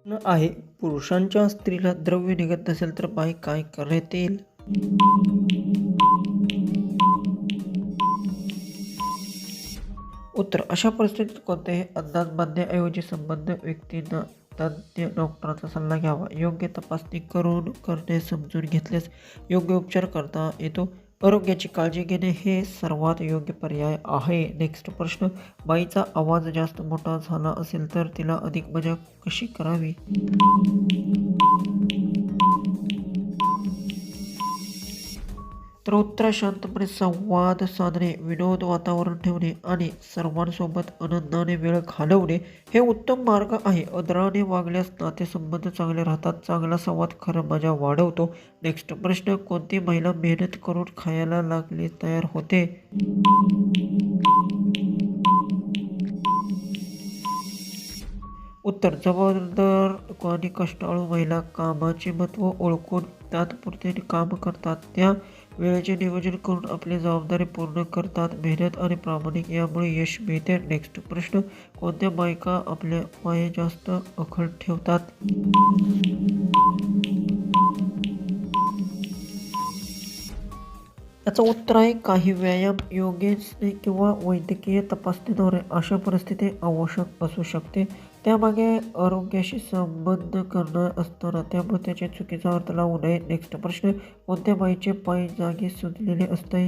आहे. पुरुषांच्या स्त्रीला द्रव्य निघत नसेल तर बाई काय करण्यात येईल? उत्तर: अशा परिस्थितीत कोणत्याही अंदाज बांधण्याऐवजी संबंधित व्यक्तींना तज्ज्ञ डॉक्टरांचा सल्ला घ्यावा. योग्य तपासणी करून करणे समजून घेतल्यास योग्य उपचार करता येतो. आरोग्याची काळजी घेणे हे सर्वात योग्य पर्याय आहे. नेक्स्ट प्रश्न: बाईचा आवाज जास्त मोठा झाला असेल तर तिला अधिक मजा कशी करावी? तर उत्तर: शांतपणे संवाद साधणे, विनोद वातावरण ठेवणे आणि सर्वांसोबत आनंदाने वेळ घालवणे हे उत्तम मार्ग आहे. आदराने वागल्यास नातेसंबंध चांगले राहतात. चांगला संवाद खरं मजा वाढवतो. नेक्स्ट प्रश्न: कोणती महिला मेहनत करून खायला लागली तयार होते? उत्तर: जबाबदार आणि कष्टाळू महिला कामाचे महत्त्व ओळखून तात्पुरते काम करतात. त्या वेळेचे नियोजन करून आपली जबाबदारी पूर्ण करतात. मेहनत आणि प्रामाणिक यामुळे यश मिळते. नेक्स्ट प्रश्न: कोणत्या बायका आपल्या पाय जास्त अखंड ठेवतात? याचं उत्तर आहे काही व्यायाम, योगासने किंवा वैद्यकीय तपासणीद्वारे. अशा परिस्थिती आवश्यक असू शकते. त्यामागे आरोग्याशी संबंध करणार असताना त्यामुळे त्याचे चुकीचा अर्थ लावू नये. नेक्स्ट प्रश्न: कोणत्या बाईचे पाय जागी सुजलेले असते?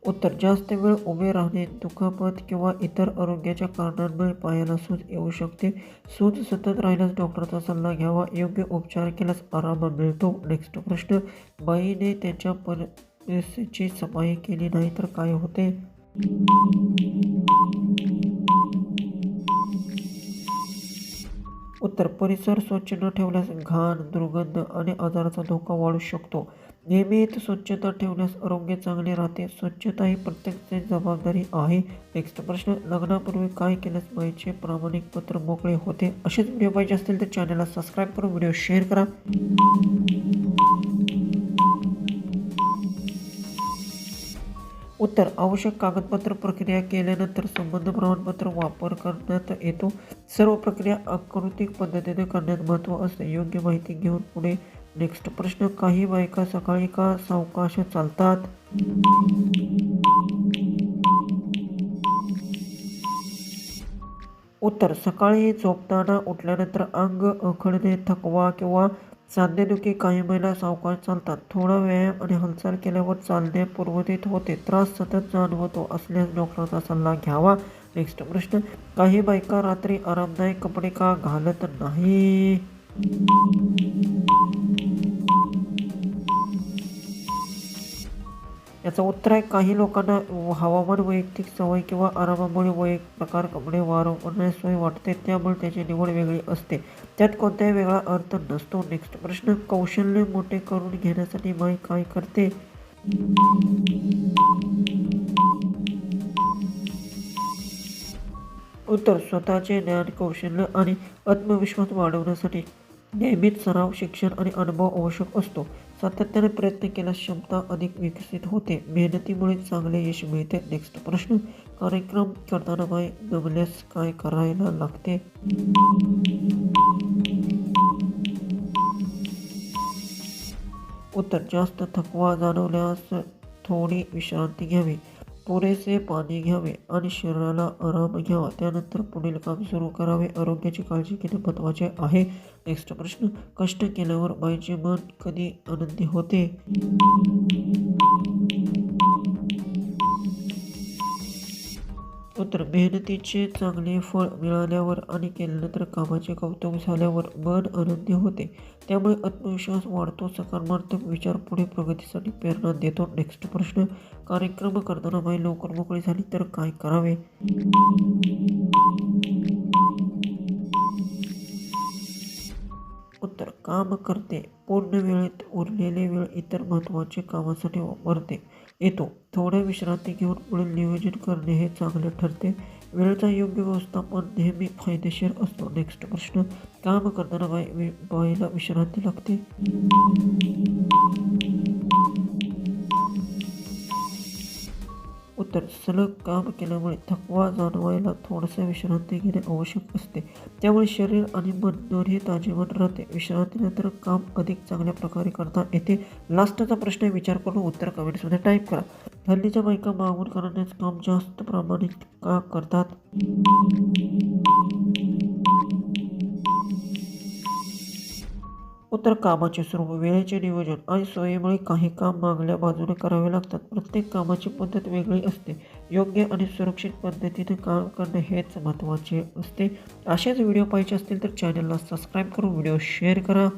उत्तर: जास्त वेळ उभे राहणे, दुखापत किंवा इतर आरोग्याच्या कारणांमुळे पायाला सूज येऊ शकते. सूज सतत राहिल्यास डॉक्टरचा सल्ला घ्यावा. योग्य उपचार केल्यास आराम मिळतो. नेक्स्ट प्रश्न: बाईने त्यांच्या परिसराची सफाई केली नाही तर काय होते? उत्तर: परिसर स्वच्छ न ठेवल्यास घाण, दुर्गंध आणि आजाराचा धोका वाढू शकतो. नियमित स्वच्छता ठेवल्यास आरोग्य चांगले राहते. स्वच्छता ही प्रत्येकाची जबाबदारी आहे. नेक्स्ट प्रश्न: लग्नापूर्वी काय केल्यास बाईचे प्रामाणिक पत्र मोकळे होते? असेच व्हिडिओ पाहिजे असतील तर चॅनलला सबस्क्राईब करून व्हिडिओ शेअर करा. उत्तर: आवश्यक कागदपत्र प्रक्रिया केल्यानंतर संबंध प्रमाणपत्र वापर करण्यात येतो. सर्व प्रक्रिया आकृतिक पद्धतीने करण्यात महत्त्व असते. योग्य माहिती घेऊन पुढे. नेक्स्ट प्रश्न: काही बायका सकाळी का सावकाश चालतात? उत्तर: सकाळी झोपताना उठल्यानंतर अंग आखडणे, थकवा किंवा सांधेदुखी काही महिला सावकाश चालतात. थोडा व्यायाम आणि हालचाल केल्यावर चालणे पूर्ववत होते. त्रास सतत जाणवतो असल्यास डॉक्टरचा सल्ला घ्यावा. नेक्स्ट प्रश्न: काही बायका रात्री आरामदायक कपडे का घालत नाही? याचं उत्तर आहे काही लोकांना हवामान, वैयक्तिक सवय किंवा आरामामुळे वैयक्तिक प्रकार कपडे वापरण्यास सोय वाटते. त्यामुळे त्याची निवड वेगळी असते. त्यात कोणताही वेगळा अर्थ नसतो. नेक्स्ट प्रश्न: कौशल्य मोठे करून घेण्यासाठी बाई काय करते? उत्तर: स्वतःचे ज्ञान, कौशल्य आणि आत्मविश्वास वाढवण्यासाठी नियमित सराव, शिक्षण आणि अनुभव आवश्यक असतो. सातत्याने प्रयत्न केल्यास क्षमता अधिक विकसित होते. मेहनतीमुळे चांगले यश मिळते. नेक्स्ट प्रश्न: कार्यक्रम करताना बाई दमल्यास काय करायला लागते? उत्तर: जास्त थकवा जाणवल्यास थोडी विश्रांती घ्यावी, पुरेसे पाणी घ्यावे आणि शरीराला आराम घ्यावा. त्यानंतर पुढील काम सुरू करावे. आरोग्याची काळजी घेणे महत्त्वाचे आहे. नेक्स्ट प्रश्न: कष्ट केल्यावर बाईचे मन कधी आनंदी होते? उत्तर: मेहनतीचे चांगले फळ मिळाल्यावर आणि केल्यानंतर कामाचे कौतुक झाल्यावर मन आनंदी होते. त्यामुळे आत्मविश्वास वाढतो. सकारात्मक विचार पुढे प्रगतीसाठी प्रेरणा देतो. नेक्स्ट प्रश्न: कार्यक्रम करताना बाई लवकर मोकळी झाली तर काय करावे? उत्तर: काम करते. पूर्ण वेळेत उरलेले वेळ इतर महत्त्वाच्या कामासाठी वापरते येतो. थोड्या विश्रांती घेऊन पुढील नियोजन करणे हे चांगले ठरते. वेळेचा योग्य व्यवस्थापन नेहमी फायदेशीर असतो. नेक्स्ट प्रश्न: काम करताना बाईला विश्रांती लागते? उत्तर, सलग काम केल्यामुळे थकवा जाणवायला थोडंसं विश्रांती घेणे आवश्यक असते. त्यामुळे शरीर आणि मन दोन्ही ताजेवन राहते. विश्रांतीनंतर काम अधिक चांगल्या प्रकारे करता येते. लास्टचा प्रश्न विचार करून उत्तर कमेंट्समध्ये टाईप करा. हल्लीच्या बायका मागून करण्याचं काम जास्त प्रामाणिक का करतात? उत्तर, कामाचे स्वरूप, वेळेचे नियोजन आणि सोयीमुळे काही काम मागल्या बाजूने करावे लागतात. प्रत्येक कामाची पद्धत वेगळी असते. योग्य आणि सुरक्षित पद्धतीने काम करणे हेच महत्त्वाचे असते. असेच व्हिडिओ पाहिजे असतील तर चॅनलला सबस्क्राईब करून व्हिडिओ शेअर करा.